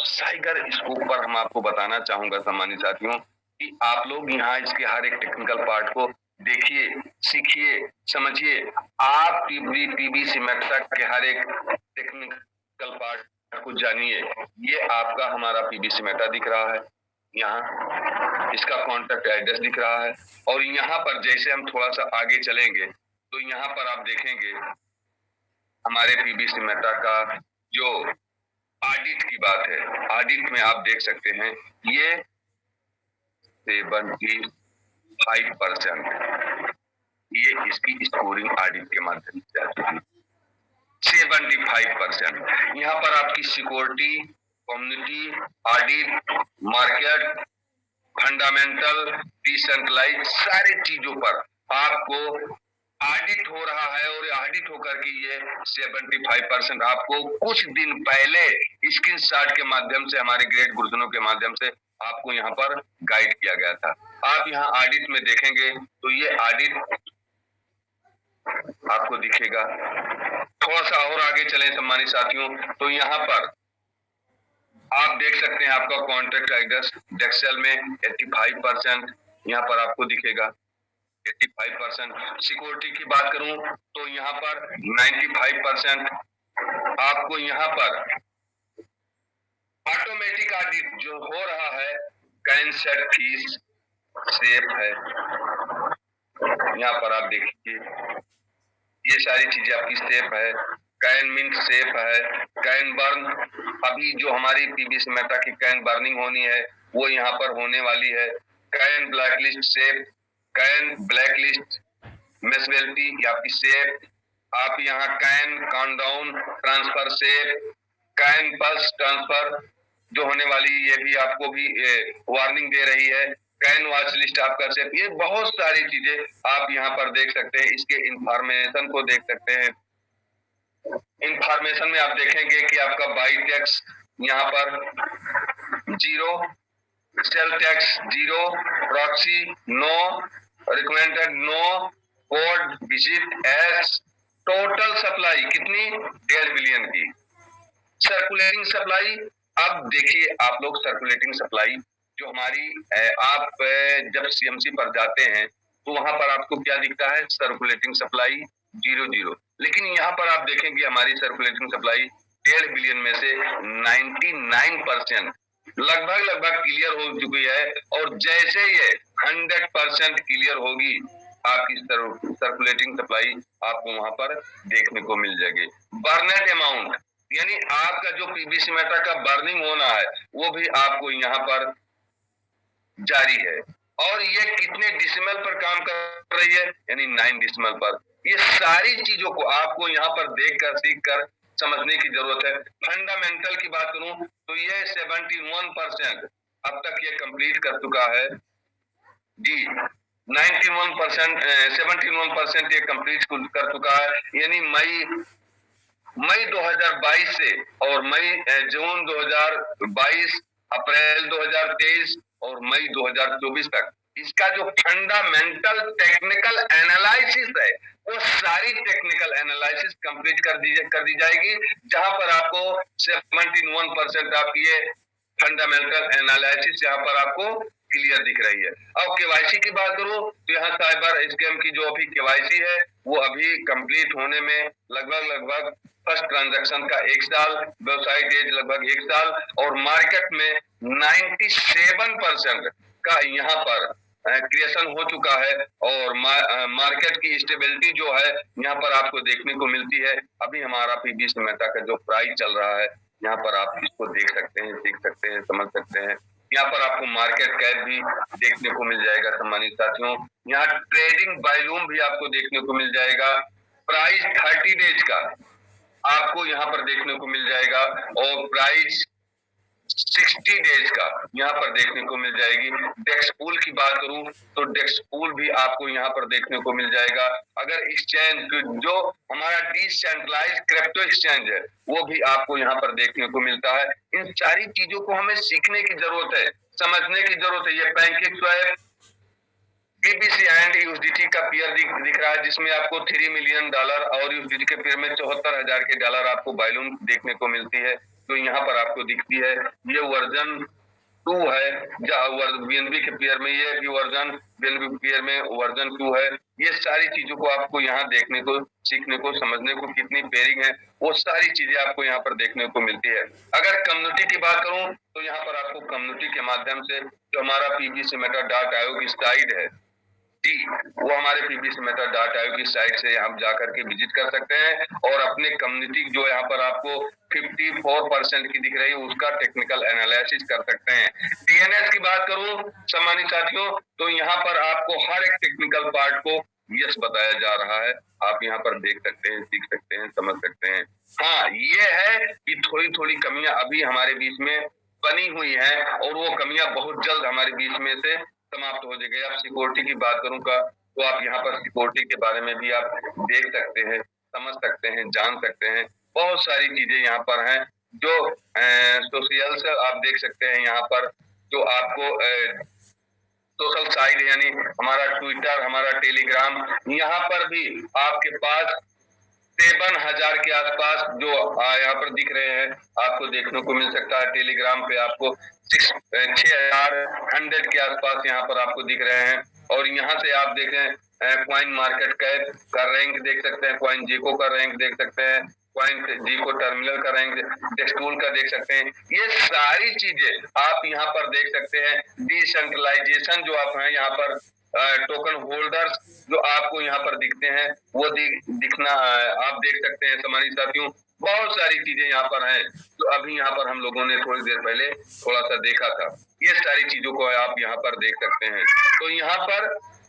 साइगर scope पर हम आपको बताना चाहूंगा सम्मानित साथियों कि आप लोग यहाँ इसके हर एक टेक्निकल पार्ट को देखिए, सीखिए, समझिए। आप पीवीसी मेथड के हर एक टेक्निकल पार्ट को जानिए। ये आपका हमारा पीवीसी मेटा दिख रहा है, यहाँ इसका कॉन्टेक्ट एड्रेस दिख रहा है। और यहाँ पर जैसे हम थोड़ा सा आगे चलेंगे तो यहाँ पर आप देखेंगे हमारे पीवीसी मेटा का जो ऑडिट की बात है, ऑडिट में आप देख सकते हैं ये 75% ये इसकी स्कोरिंग ऑडिट के माध्यम से आती है। 75%। यहाँ पर आपकी security, community, audit, market, fundamental, decentralize सारे चीजों पर आपको ऑडिट हो रहा है। और ऑडिट होकर के ये 75% आपको कुछ दिन पहले स्क्रीनशॉट के माध्यम से हमारे ग्रेट गुरुजनों के माध्यम से आपको यहाँ पर गाइड किया गया था। आप यहाँ ऑडिट में देखेंगे तो ये ऑडिट आपको दिखेगा। थोड़ा सा और आगे चलें सम्मानित साथियों तो यहाँ पर आप देख सकते हैं आपका कॉन्ट्रैक्ट एड्रेस डेक्सेल में 85% यहाँ पर आपको दिखेगा। 85%। सिक्योरिटी की बात करूं तो यहाँ पर 95% आपको यहाँ पर ऑटोमेटिक ऑडिट जो हो रहा है, कैन सेट फीस सेफ है। यहाँ पर आप देखिए ये सारी चीजें आपकी सेफ है। कैन मिंट सेफ है। कैन बर्न, अभी जो हमारी पीवीसी मेटा की कैन बर्निंग होनी है वो यहाँ पर होने वाली है। Can blacklist safe, can blacklist मेसेबिलिटी आपकी सेफ। आप यहाँ can countdown transfer safe, can pulse transfer जो होने वाली ये भी आपको भी वार्निंग दे रही है। कैन वॉच लिस्ट आपका सेफ। ये बहुत सारी चीजें आप यहाँ पर देख सकते हैं। इसके इंफॉर्मेशन को देख सकते हैं। इंफॉर्मेशन में आप देखेंगे कि आपका बाई टैक्स यहाँ पर 0, sell tax 0, proxy no, recommended no, code विजिट एस। टोटल सप्लाई कितनी? 1.5 बिलियन की। सर्कुलेटिंग सप्लाई, अब देखिए आप लोग सर्कुलेटिंग सप्लाई जो हमारी आप जब सीएमसी पर जाते हैं तो वहां पर आपको क्या दिखता है? सर्कुलेटिंग सप्लाई 0, लेकिन यहाँ पर आप देखेंगे हमारी सर्कुलेटिंग सप्लाई 1.5 बिलियन में से 99% लगभग क्लियर हो चुकी है। और जैसे ये 100% क्लियर होगी आपकी सर्कुलेटिंग सप्लाई आपको वहां पर देखने को मिल जाएगी। बर्नेट अमाउंट यानी आपका जो पीवीसी मेटा का बर्निंग होना है वो भी आपको यहाँ पर जारी है। और ये कितने डिसिमल पर काम कर रही है? यानी 9 डिसिमल पर। ये सारी चीजों को आपको यहाँ पर देखकर, सीखकर समझने की जरूरत है। फंडामेंटल की बात करूं तो ये 71% अब तक ये कंप्लीट कर चुका है जी। 71% ये कंप्लीट कर चुका है। यानी मई 2022 से और जून 2022, अप्रैल 2023 और मई 2024 तक इसका जो फंडामेंटल टेक्निकल एनालिसिस है वो सारी टेक्निकल एनालिसिस कंप्लीट कर दी जाएगी, जहां पर आपको 71% आपकी ये फंडामेंटल एनालिसिस यहाँ पर आपको क्लियर दिख रही है। अब केवाईसी की बात करूं तो यहाँ साइबर स्कैम की जो अभी केवाईसी है वो अभी कंप्लीट होने में लगभग फर्स्ट ट्रांजैक्शन का 1 साल, वेबसाइट एज लगभग 1 साल और मार्केट में 97% का यहाँ पर क्रिएशन हो चुका है। और मार्केट की स्टेबिलिटी जो है यहाँ पर आपको देखने को मिलती है। अभी हमारा पीवीसी मेटा का जो प्राइस चल रहा है यहाँ पर आप इसको देख सकते हैं, सीख सकते हैं, समझ सकते हैं। यहाँ पर आपको मार्केट कैप भी देखने को मिल जाएगा सम्मानित साथियों। यहाँ ट्रेडिंग वॉल्यूम भी आपको देखने को मिल जाएगा। प्राइस 30 डेज का आपको यहाँ पर देखने को मिल जाएगा और प्राइस 60 डेज का यहाँ पर देखने को मिल जाएगी। डेक्स पूल की बात करूं तो डेक्स पूल भी आपको यहाँ पर देखने को मिल जाएगा। अगर एक्सचेंज जो हमारा डिसेंट्रलाइज क्रिप्टो एक्सचेंज है वो भी आपको यहाँ पर देखने को मिलता है। इन सारी चीजों को हमें सीखने की जरूरत है, समझने की जरूरत है। ये पैनकेकस्वैप बीबीसी एंड यूएसडीटी का पेयर दिख रहा है जिसमें आपको $3 मिलियन और यूएसडीटी के पेयर में $74,000 के आपको वॉल्यूम देखने को मिलती है। जो यहाँ पर आपको दिखती है, ये वर्जन 2 है। बीएनबी के पेयर में ये भी वर्जन, बीएनबी पेयर में वर्जन 2 है। ये सारी चीजों को आपको यहाँ देखने को, सीखने को, समझने को, कितनी पेयरिंग है वो सारी चीजें आपको यहाँ पर देखने को मिलती है। अगर कम्युनिटी की बात करूं तो यहाँ पर आपको कम्युनिटी के माध्यम से जो हमारा पीबीसी मेटा डॉट आयोग की साइट है जी, वो हमारे पीबीसी मेटा डॉट आयोग की साइट से हम जाकर के विजिट कर सकते हैं और अपने कम्युनिटी जो यहाँ पर आपको 54% की दिख रही है उसका टेक्निकल एनालिसिस कर सकते हैं। टीएनएस की बात करूं सम्मानित साथियों तो यहाँ पर आपको हर एक टेक्निकल पार्ट को यस बताया जा रहा है। आप यहाँ पर देख सकते हैं, सीख सकते हैं, समझ सकते हैं। हाँ, ये है कि थोड़ी थोड़ी कमियां अभी हमारे बीच में बनी हुई है और वो कमियां बहुत जल्द हमारे बीच में से समाप्त हो जाएगी। आप सिक्योरिटी की बात करूंगा तो आप यहाँ पर सिक्योरिटी के बारे में भी आप देख सकते हैं, समझ सकते हैं, जान सकते हैं। बहुत सारी चीजें यहाँ पर हैं जो सोशल से आप देख सकते हैं। यहाँ पर जो आपको सोशल साइट यानी हमारा ट्विटर, हमारा टेलीग्राम, यहाँ पर भी आपके पास 53,000 के आसपास जो यहाँ पर दिख रहे हैं आपको देखने को मिल सकता है। टेलीग्राम पे आपको 6,100 के आसपास यहाँ पर आपको दिख रहे हैं और यहाँ से आप देखें क्वाइन मार्केट कैप का रैंक देख सकते हैं, क्वाइन जीको का रैंक देख सकते हैं, क्वाइन जीको टर्मिनल का रैंक, डेस्टूल का देख सकते हैं। ये सारी चीजें आप यहाँ पर देख सकते हैं। डिसेंट्रलाइजेशन जो आप हैं यहाँ पर टोकन होल्डर्स जो आपको यहाँ पर दिखते हैं वो दिखना आप देख सकते हैं सम्मानित साथियों। बहुत सारी चीजें यहाँ पर हैं तो अभी यहाँ पर हम लोगों ने थोड़ी देर पहले थोड़ा सा देखा था। ये सारी चीजों को आप यहाँ पर देख सकते हैं। तो यहाँ पर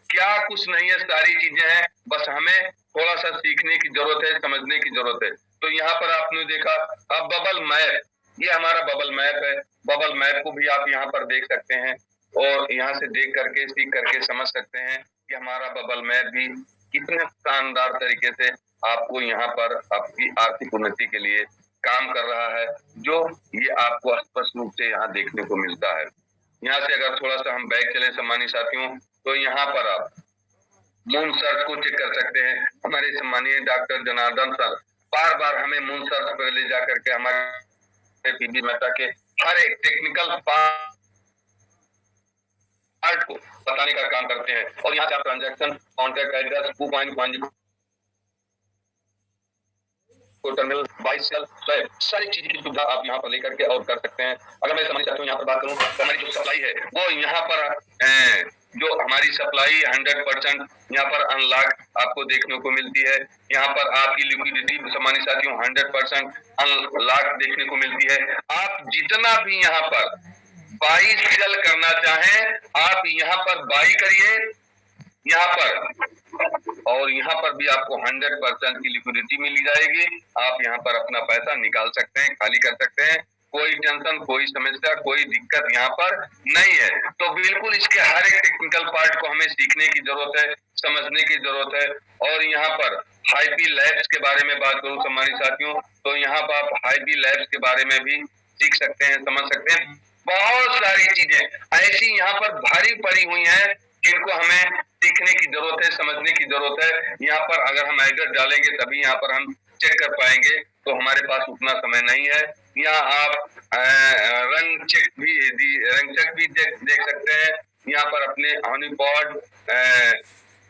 क्या कुछ नहीं है, सारी चीजें हैं, बस हमें थोड़ा सा सीखने की जरूरत है, समझने की जरूरत है। तो यहाँ पर आपने देखा अब बबल मैप, ये हमारा बबल मैप है। बबल मैप को भी आप यहाँ पर देख सकते हैं और यहाँ से देख करके, सीख करके समझ सकते हैं कि हमारा बबल मैप भी कितने शानदार तरीके से आपको यहाँ पर आपकी आर्थिक उन्नति के लिए काम कर रहा है, जो ये आपको स्पष्ट रूप से यहाँ देखने को मिलता है। यहाँ से अगर थोड़ा सा हम बैक चले सम्मानित साथियों तो यहाँ पर आप मून सर्च को चेक कर सकते हैं। हमारे सम्मानीय डॉक्टर जनार्दन सर बार बार हमें मून सर्च पर ले जाकर के हमारे पीबी मेटा के हर एक टेक्निकल पार्ट को बताने का काम करते हैं और यहाँ से आप transaction, contract address, 2.1 terminal, buy sell, swap, सारी चीज की सुविधा आप यहाँ पर लेकर के और कर सकते हैं। अगर मैं समझ चाहता हूँ यहाँ पर बात करूँ तो हमारी जो सप्लाई है वो यहाँ पर जो हमारी सप्लाई 100% यहाँ पर अनलॉक आपको देखने को मिलती है। यहाँ पर आपकी लिक्विडिटी सम्मानित साथियों 100% अनलॉक देखने को मिलती है। आप जितना भी यहाँ पर बाई सेल करना चाहें आप यहाँ पर बाई करिए यहाँ पर, और यहाँ पर भी आपको 100% की लिक्विडिटी मिल जाएगी। आप यहाँ पर अपना पैसा निकाल सकते हैं, खाली कर सकते हैं। कोई टेंशन, कोई समस्या, कोई दिक्कत यहाँ पर नहीं है। तो बिल्कुल इसके हर एक टेक्निकल पार्ट को हमें सीखने की जरूरत है, समझने की जरूरत है। और यहाँ पर हाईपी लैब्स के बारे में बात करूं सम्मानित साथियों तो यहाँ पर आप हाईपी लैब्स के बारे में भी सीख सकते हैं, समझ सकते हैं। बहुत सारी चीजें ऐसी यहाँ पर भारी पड़ी हुई हैं जिनको हमें सीखने की जरूरत है, समझने की जरूरत है। यहाँ पर अगर हम एड्रेस डालेंगे तभी यहाँ पर हम चेक कर पाएंगे, तो हमारे पास उतना समय नहीं है। यहाँ आप रंग चेक भी देख सकते हैं। यहाँ पर अपने हनीपॉड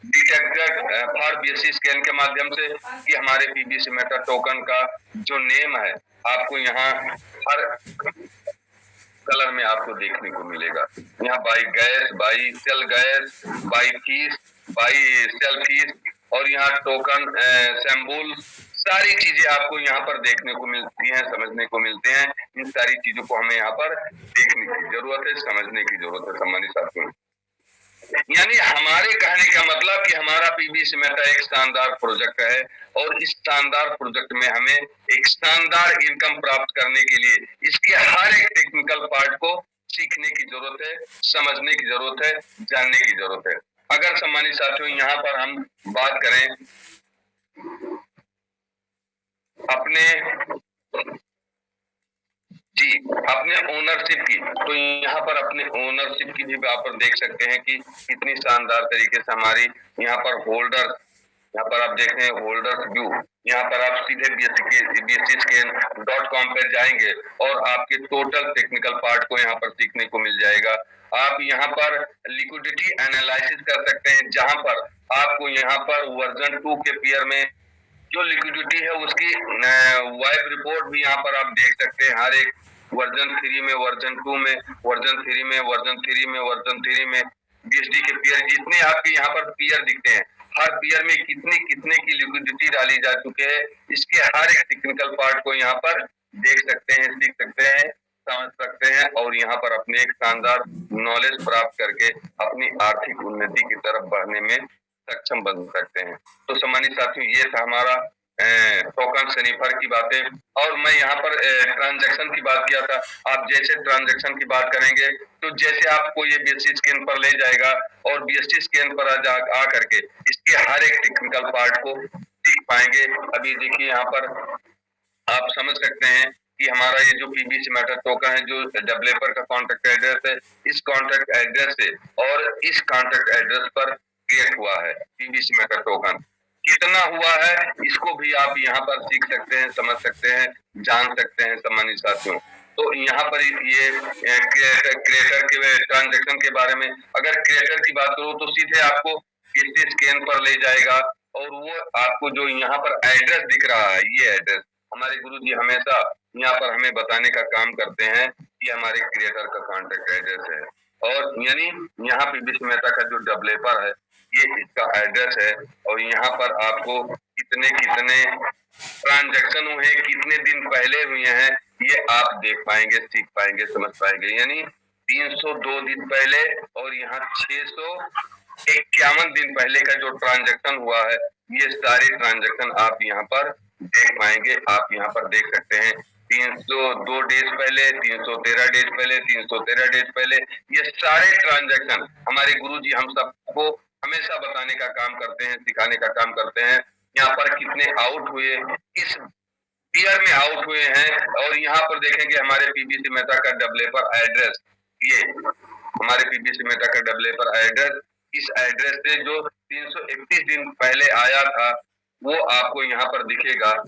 डिटेक्टर फॉर बीएससी स्कैन के माध्यम से कि हमारे पीबीसी मेटा टोकन का जो नेम है आपको यहाँ हर कलर में आपको देखने को मिलेगा। यहाँ buy gas, buy sell gas, buy fees, buy sell fees और यहाँ टोकन सैम्बुल, सारी चीजें आपको यहाँ पर देखने को मिलती हैं, समझने को मिलते हैं। इन सारी चीजों को हमें यहाँ पर देखने की जरूरत है, समझने की जरूरत है सम्मानित साथियों। यानी हमारे कहने का मतलब कि हमारा पीबीसी मेटा एक शानदार प्रोजेक्ट है और इस शानदार प्रोजेक्ट में हमें एक शानदार इनकम प्राप्त करने के लिए इसके हर एक टेक्निकल पार्ट को सीखने की जरूरत है, समझने की जरूरत है, जानने की जरूरत है। अगर सम्मानित साथियों यहाँ पर हम बात करें अपने ओनरशिप की, तो यहाँ पर अपने ओनरशिप की भी आप देख सकते हैं कि कितनी शानदार तरीके से हमारी यहाँ पर होल्डर यहाँ पर आप देख रहे हैं होल्डर्स व्यू, यहाँ पर आप सीधे bscscan.com पे जाएंगे और आपके टोटल टेक्निकल पार्ट को यहाँ पर सीखने को मिल जाएगा। आप यहाँ पर लिक्विडिटी एनालिसिस कर सकते हैं, जहां पर आपको यहाँ पर वर्जन 2 के पेयर में जो लिक्विडिटी है उसकी वाइब रिपोर्ट भी यहाँ पर आप देख सकते हैं। हर एक वर्जन 3 में, वर्जन 2 में, वर्जन 3 में, वर्जन 3 में, वर्जन 3 में बीएसडी के पेयर जितने आपके यहाँ पर पेयर दिखते हैं, हर पेयर में कितने कितने की लिक्विडिटी डाली जा चुकी है, इसके हर एक टेक्निकल पार्ट को यहाँ पर देख सकते हैं, सीख सकते हैं, समझ सकते हैं और यहाँ पर अपने एक शानदार नॉलेज प्राप्त करके अपनी आर्थिक उन्नति की तरफ बढ़ने में सक्षम बन सकते हैं। तो सम्मानित साथियों, ये था हमारा टोकन शनिफर की बातें। और मैं यहाँ पर ट्रांजैक्शन की बात किया था। आप जैसे ट्रांजैक्शन की बात करेंगे तो जैसे आपको ये बीएसटी स्कैन पर ले जाएगा और बीएसटी स्कैन पर आ करके इसके हर एक टेक्निकल पार्ट को सीख पाएंगे। अभी देखिए यहाँ पर आप समझ सकते हैं कि हमारा ये जो पीबीसी मैटर टोकन है, जो डेवलपर का कॉन्टैक्ट एड्रेस है, इस कॉन्टैक्ट एड्रेस से और इस कॉन्टैक्ट एड्रेस पर क्रिएट हुआ है पीबीसी मैटर टोकन। कितना हुआ है इसको भी आप यहाँ पर सीख सकते हैं, समझ सकते हैं, जान सकते हैं सम्मानित साथियों। तो यहाँ पर ये क्रिएटर के ट्रांजेक्शन के बारे में अगर क्रिएटर की बात करूँ तो सीधे आपको इस स्कैन पर ले जाएगा और वो आपको जो यहाँ पर एड्रेस दिख रहा है, ये एड्रेस हमारे गुरुजी हमेशा यहाँ पर हमें बताने का काम करते हैं कि हमारे क्रिएटर का कॉन्टेक्ट एड्रेस है। और यानी यहाँ पे बीबीसी मेहता का जो डेवलपर है ये इसका एड्रेस है और यहाँ पर आपको कितने कितने ट्रांजैक्शन हुए, कितने दिन पहले हुए हैं, ये आप देख पाएंगे, सीख पाएंगे, समझ पाएंगे। यानी 302 दिन पहले और यहाँ 651 दिन पहले का जो ट्रांजैक्शन हुआ है, ये सारे ट्रांजैक्शन आप यहाँ पर देख पाएंगे। आप यहाँ पर देख सकते हैं 302 डेज पहले, 313 डेज पहले, 313 डेज पहले, ये सारे ट्रांजैक्शन हमारे गुरुजी हम सबको हमेशा बताने का काम करते हैं, सिखाने का काम करते हैं। यहाँ पर कितने आउट हुए, किस ईयर में आउट हुए हैं और यहाँ पर देखेंगे हमारे पीबीसी मेहता का डेवलपर एड्रेस, ये हमारे पीबीसी मेहता का डेवलपर एड्रेस, इस एड्रेस से जो 331 दिन पहले आया था वो आपको यहाँ पर दिखेगा।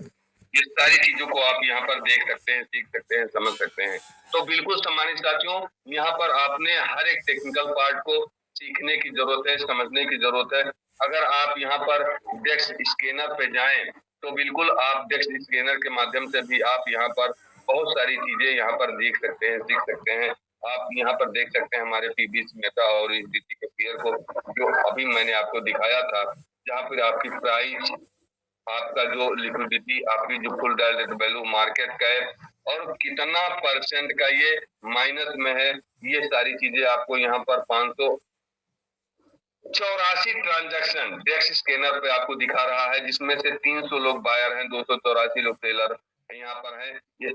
ये सारी चीजों को आप यहाँ पर देख सकते हैं, सीख सकते हैं, समझ सकते हैं। तो बिल्कुल सम्मानित साथियों, यहाँ पर आपने हर एक टेक्निकल पार्ट को सीखने की जरूरत है, समझने की जरूरत है। अगर आप यहाँ पर डेक्स स्कैनर पे जाएं तो बिल्कुल आप डेक्स स्कैनर के माध्यम से भी आप यहाँ पर बहुत सारी चीजें यहाँ पर देख सकते हैं, सीख सकते हैं। आप यहाँ पर देख सकते हैं हमारे पीबीसी मेहता और इस डीटी के पेयर को, जो अभी मैंने आपको दिखाया था, जहाँ पर आपकी प्राइस, आपका जो लिक्विडिटी, आपकी जो full direct value, market cap और कितना परसेंट का ये माइनस में है, ये सारी चीजें आपको यहाँ पर 584 ट्रांजैक्शन डेक्स स्कैनर पे आपको दिखा रहा है, जिसमें से 300 लोग बायर हैं, 284 लोग सेलर यहाँ पर हैं। ये